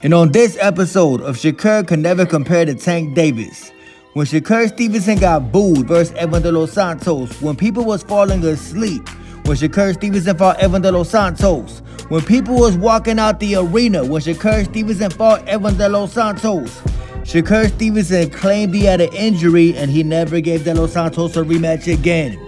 And on this episode of Shakur Can Never Compare to Tank Davis, when Shakur Stevenson got booed versus Edgar de los Santos, when people was falling asleep, when Shakur Stevenson fought Edgar de los Santos, when people was walking out the arena, when Shakur Stevenson fought Edgar de los Santos, Shakur Stevenson claimed he had an injury and he never gave de los Santos a rematch again.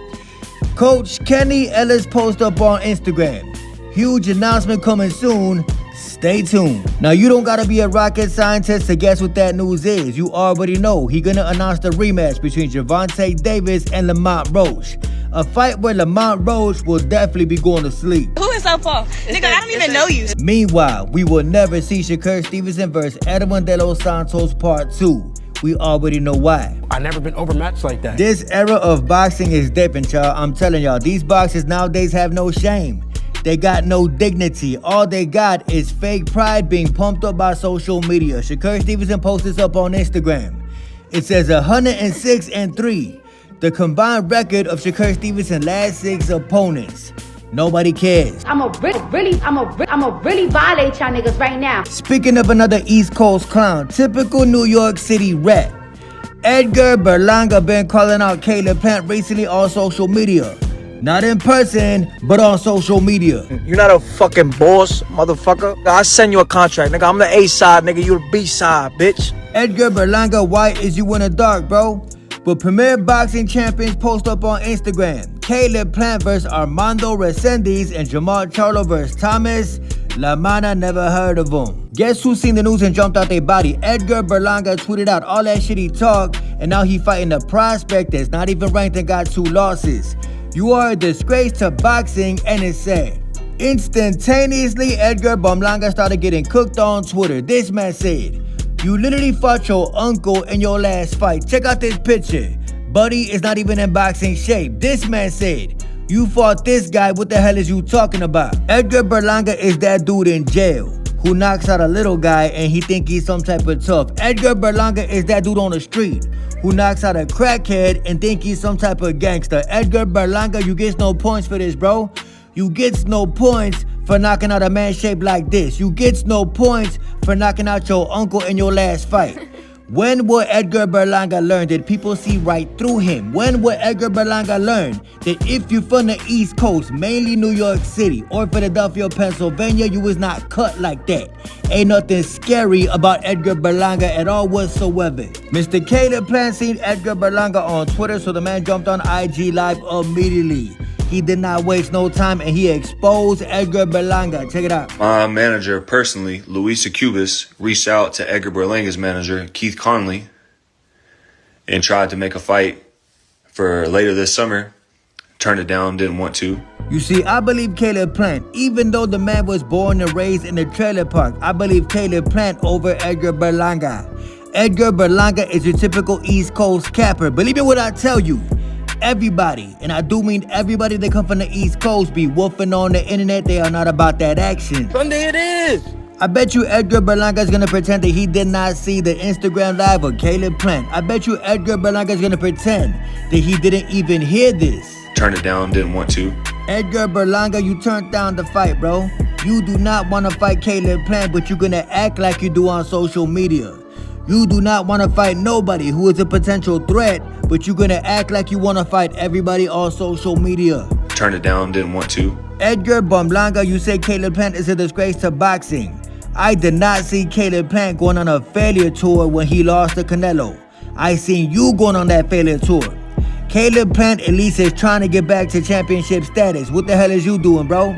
Coach Kenny Ellis posted up on Instagram, huge announcement coming soon. Stay tuned. Now, you don't gotta be a rocket scientist to guess what that news is. You already know. He gonna announce the rematch between Gervonta Davis and Lamont Roach. A fight where Lamont Roach will definitely be going to sleep. Who is up for? Nigga, I don't even know you. Meanwhile, we will never see Shakur Stevenson versus Edgar de los Santos Part 2. We already know why. I've never been overmatched like that. This era of boxing is different, y'all. I'm telling y'all, these boxers nowadays have no shame. They got no dignity. All they got is fake pride being pumped up by social media. Shakur Stevenson posted this up on Instagram. It says 106-3. The combined record of Shakur Stevenson's last 6 opponents. Nobody cares. I'ma really violate y'all niggas right now. Speaking of another East Coast clown, typical New York City rap. Edgar Berlanga been calling out Caleb Plant recently on social media. Not in person, but on social media. You're not a fucking boss, motherfucker. I send you a contract, nigga. I'm the A side, nigga. You the B side, bitch. Edgar Berlanga, why is you in the dark, bro? But Premier Boxing Champions post up on Instagram. Caleb Plant versus Armando Resendiz and Jamal Charlo versus Thomas Lamana, never heard of him. Guess who seen the news and jumped out their body? Edgar Berlanga tweeted out all that shit he talked, and now he fighting a prospect that's not even ranked and got 2 losses. You are a disgrace to boxing, and it's sad. Instantaneously, Edgar Berlanga started getting cooked on Twitter. This man said, "You literally fought your uncle in your last fight. Check out this picture. Buddy is not even in boxing shape." This man said, "You fought this guy. What the hell is you talking about?" Edgar Berlanga is that dude in jail who knocks out a little guy and he think he's some type of tough. Edgar Berlanga is that dude on the street who knocks out a crackhead and think he's some type of gangster. Edgar Berlanga, you get no points for this, bro. You get no points for knocking out a man shaped like this. You get no points for knocking out your uncle in your last fight. When will Edgar Berlanga learn that people see right through him? When will Edgar Berlanga learn that if you're from the East Coast, mainly New York City or Philadelphia, Pennsylvania, you was not cut like that? Ain't nothing scary about Edgar Berlanga at all whatsoever. Mr. Caleb Plant seen Edgar Berlanga on Twitter, so the man jumped on IG Live immediately. He did not waste no time and he exposed Edgar Berlanga. Check it out. My manager, personally, Luisa Cubas, reached out to Edgar Berlanga's manager, Keith Conley, and tried to make a fight for later this summer. Turned it down, didn't want to. You see, I believe Caleb Plant, even though the man was born and raised in a trailer park, I believe Caleb Plant over Edgar Berlanga. Edgar Berlanga is your typical East Coast capper. Believe me what I tell you. Everybody, and I do mean everybody that come from the East Coast, be woofing on the internet. They are not about that action. Sunday it is. I bet you Edgar Berlanga is gonna pretend that he did not see the Instagram live of Caleb Plant. I bet you Edgar Berlanga is gonna pretend that he didn't even hear this. Turned it down, didn't want to. Edgar Berlanga, you turned down the fight, bro. You do not want to fight Caleb Plant, but you're gonna act like you do on social media. You do not want to fight nobody who is a potential threat, but you're gonna act like you want to fight everybody on social media. Turned it down, didn't want to. Edgar Berlanga, you say Caleb Plant is a disgrace to boxing. I did not see Caleb Plant going on a failure tour when he lost to Canelo. I seen you going on that failure tour. Caleb Plant at least is trying to get back to championship status. What the hell is you doing, bro?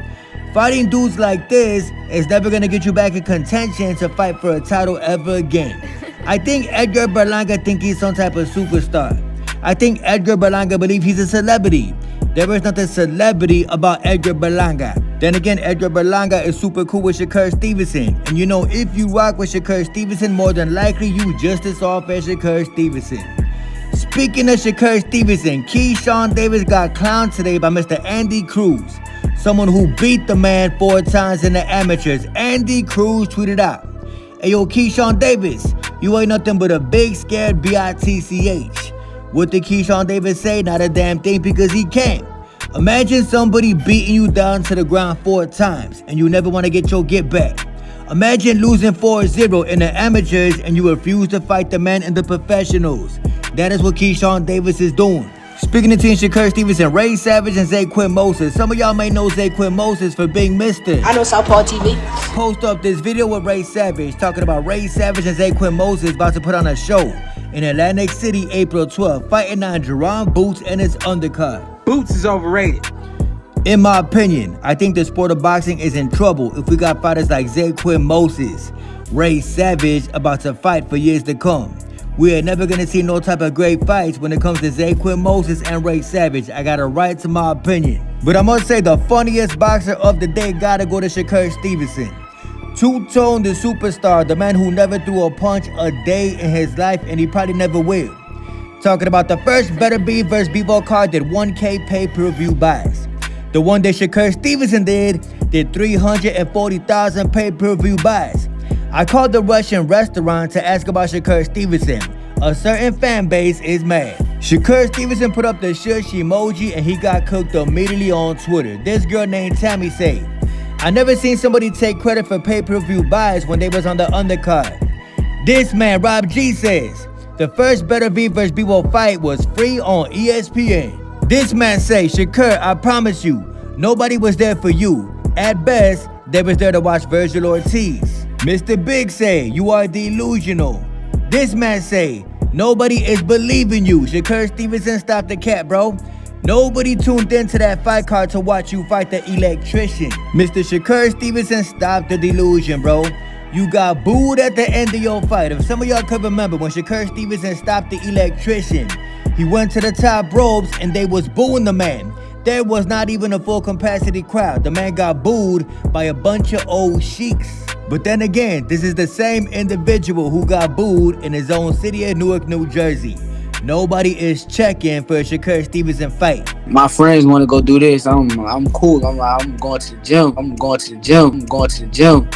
Fighting dudes like this is never gonna get you back in contention to fight for a title ever again. I think Edgar Berlanga think he's some type of superstar. I think Edgar Berlanga believe he's a celebrity. There is nothing celebrity about Edgar Berlanga. Then again, Edgar Berlanga is super cool with Shakur Stevenson. And you know, if you rock with Shakur Stevenson, more than likely you just as soft as Shakur Stevenson. Speaking of Shakur Stevenson, Keyshawn Davis got clowned today by Mr. Andy Cruz, someone who beat the man 4 times in the amateurs. Andy Cruz tweeted out, "Hey yo, Keyshawn Davis, you ain't nothing but a big scared bitch." What did Keyshawn Davis say? Not a damn thing, because he can't. Imagine somebody beating you down to the ground 4 times and you never want to get your get back. Imagine losing 4-0 in the amateurs and you refuse to fight the man in the professionals. That is what Keyshawn Davis is doing. Speaking between Shakur Stevenson, Ray Savage, and Zaquin Moses. Some of y'all may know Zaquin Moses for being Mr. I know Southpaw TV. Post up this video with Ray Savage talking about Ray Savage and Zaquin Moses about to put on a show in Atlantic City April 12th, fighting on Jerron Boots and his undercard. Boots is overrated. In my opinion, I think the sport of boxing is in trouble if we got fighters like Zaquin Moses, Ray Savage about to fight for years to come. We are never going to see no type of great fights when it comes to Zaquin Moses and Ray Savage. I got a right to my opinion. But I must say the funniest boxer of the day gotta go to Shakur Stevenson. Two-tone the superstar, the man who never threw a punch a day in his life and he probably never will. Talking about the first Better Beef vs. Bivol card did 1K pay-per-view buys. The one that Shakur Stevenson did 340,000 pay-per-view buys. I called the Russian restaurant to ask about Shakur Stevenson. A certain fan base is mad. Shakur Stevenson put up the shush emoji and he got cooked immediately on Twitter. This girl named Tammy said, "I never seen somebody take credit for pay-per-view buys when they was on the undercard." This man, Rob G, says, "The first Better Beef vs. Bivol fight was free on ESPN." This man say, "Shakur, I promise you, nobody was there for you. At best, they was there to watch Virgil Ortiz." Mr. Big say, "You are delusional." This man say, "Nobody is believing you." Shakur Stevenson, stop the cat, bro. Nobody tuned into that fight card to watch you fight the electrician. Mr. Shakur Stevenson, stop the delusion, bro. You got booed at the end of your fight. If some of y'all could remember when Shakur Stevenson stopped the electrician, he went to the top ropes and they was booing the man. There was not even a full capacity crowd. The man got booed by a bunch of old sheiks. But then again, this is the same individual who got booed in his own city of Newark, New Jersey. Nobody is checking for a Shakur Stevenson fight. My friends want to go do this. I'm cool. I'm going to the gym. I'm going to the gym.